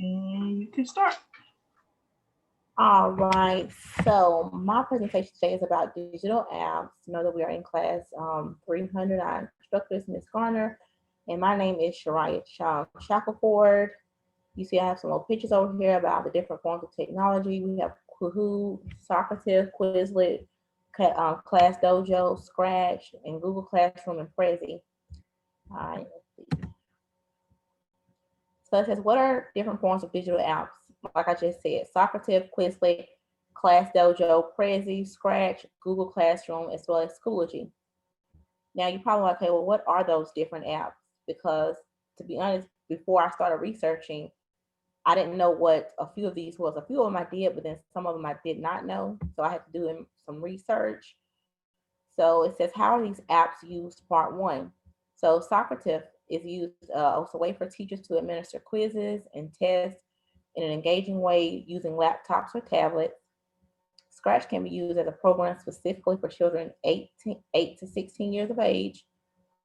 and you can start. All right, so my presentation today is about digital apps. Know that we are in class 300. Our instructor is Ms. Garner, and my name is Shariah Shackelford. You see I have some more pictures over here about the different forms of technology. We have Kahoot, Socrative, Quizlet, Class Dojo, Scratch, and Google Classroom and Prezi. All right, let's see. So it says, what are different forms of digital apps? Like I just said, Socrative, Quizlet, Class Dojo, Prezi, Scratch, Google Classroom, as well as Schoology. Now you're probably like, okay, well, what are those different apps? Because to be honest, before I started researching, I didn't know what a few of these was. A few of them I did, but then some of them I did not know. So I had to do some research. So it says, how are these apps used? Part one. So Socrative is used as a way for teachers to administer quizzes and tests in an engaging way using laptops or tablets. Scratch can be used as a program specifically for children 8 to 16 years of age.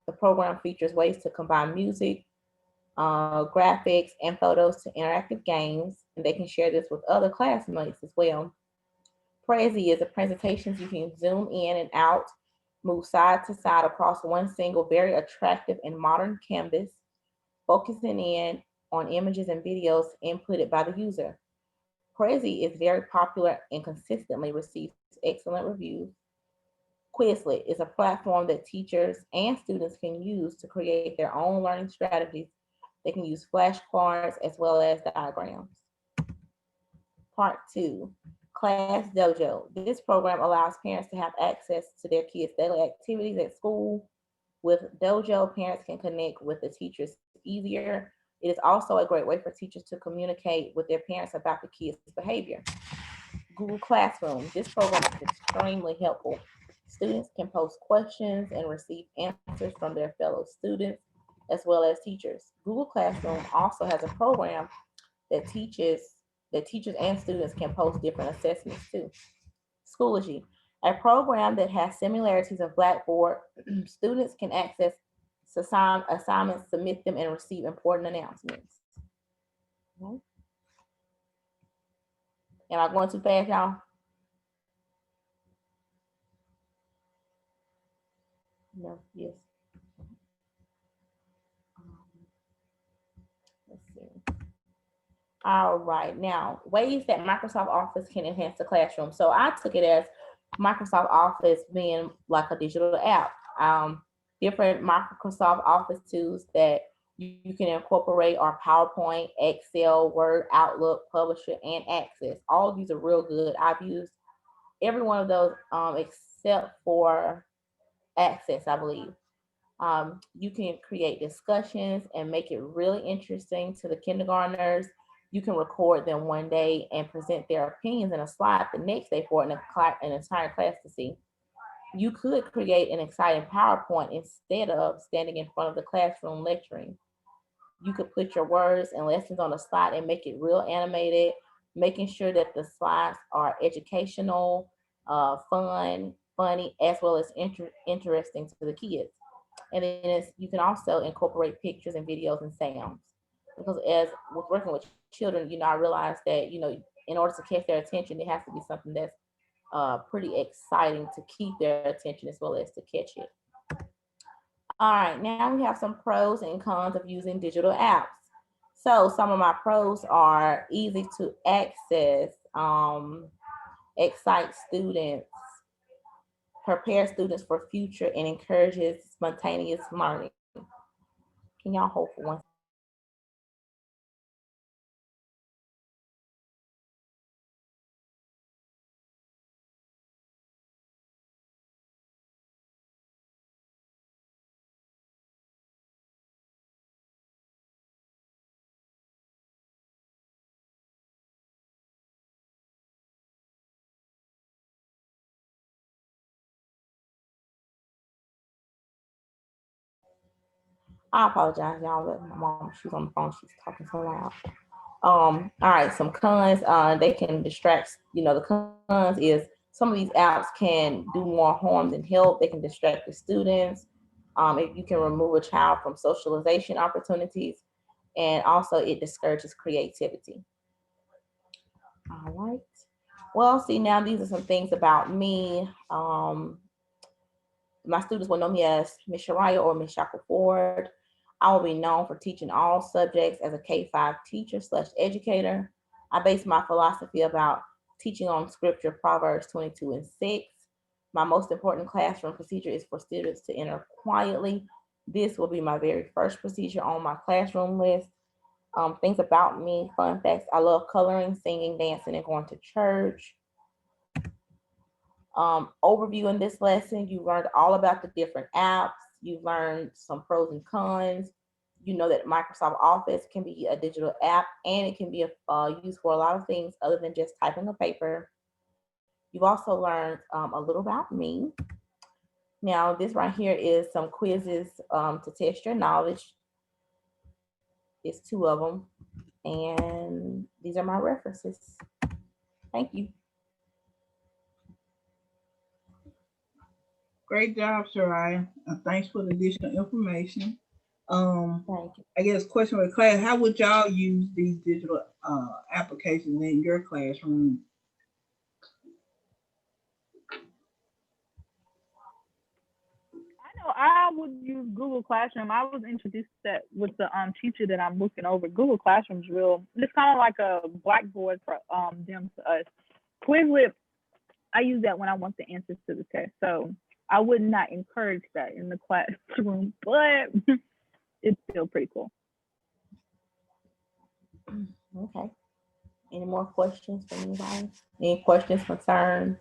The program features ways to combine music, graphics, and photos to interactive games, and they can share this with other classmates as well. Prezi is a presentation you can zoom in and out, move side to side across one single, very attractive and modern canvas, focusing in on images and videos inputted by the user. Prezi is very popular and consistently receives excellent reviews. Quizlet is a platform that teachers and students can use to create their own learning strategies. They can use flashcards as well as diagrams. Part two, Class Dojo. This program allows parents to have access to their kids' daily activities at school. With Dojo, parents can connect with the teachers easier. It is also a great way for teachers to communicate with their parents about the kids' behavior. Google Classroom. This program is extremely helpful. Students can post questions and receive answers from their fellow students as well as teachers. Google Classroom also has a program that teachers and students can post different assessments too. Schoology, a program that has similarities of Blackboard. Students can access assignments, submit them, and receive important announcements. Okay. Am I going too fast, y'all? No. Yes. Um, let's see. All right. Now, ways that Microsoft Office can enhance the classroom. So I took it as Microsoft Office being like a digital app. Different Microsoft Office tools that you can incorporate are PowerPoint, Excel, Word, Outlook, Publisher, and Access. All of these are real good. I've used every one of those except for Access, I believe. You can create discussions and make it really interesting to the kindergartners. You can record them one day and present their opinions in a slide the next day for an entire class to see. You could create an exciting PowerPoint instead of standing in front of the classroom lecturing. You could put your words and lessons on a slide and make it real animated, making sure that the slides are educational, fun, funny, as well as interesting to the kids. And then you can also incorporate pictures and videos and sounds. Because as with working with children, I realized that, in order to catch their attention, it has to be something that's pretty exciting to keep their attention as well as to catch it. All right, now we have some pros and cons of using digital apps. So some of my pros are easy to access, excite students, prepare students for future, and encourages spontaneous learning. Can y'all hold for 1 second? I apologize, y'all. My mom, she's on the phone. She's talking so loud. All right, some cons. They can distract. The cons is some of these apps can do more harm than help. They can distract the students. If you can remove a child from socialization opportunities, and also it discourages creativity. All right. Well, see, now these are some things about me. My students will know me as Miss Shariah or Miss Shackelford. I will be known for teaching all subjects as a K-5 teacher slash educator. I base my philosophy about teaching on scripture, Proverbs 22:6. My most important classroom procedure is for students to enter quietly. This will be my very first procedure on my classroom list. Things about me, fun facts. I love coloring, singing, dancing, and going to church. Overview in this lesson, you learned all about the different apps. You learned some pros and cons. You know that Microsoft Office can be a digital app and it can be used for a lot of things other than just typing a paper. You've also learned a little about me. Now, this right here is some quizzes to test your knowledge. It's 2 of them, and these are my references. Thank you. Great job, Shariah. Thanks for the additional information. Thank you. I guess question for the class: how would y'all use these digital applications in your classroom? I know I would use Google Classroom. I was introduced to that with the teacher that I'm looking over. Google Classroom's real. It's kind of like a blackboard for them to us. Quizlet, I use that when I want the answers to the test. So I would not encourage that in the classroom, but it's still pretty cool. Okay. Any more questions from anybody? Any questions, concerns?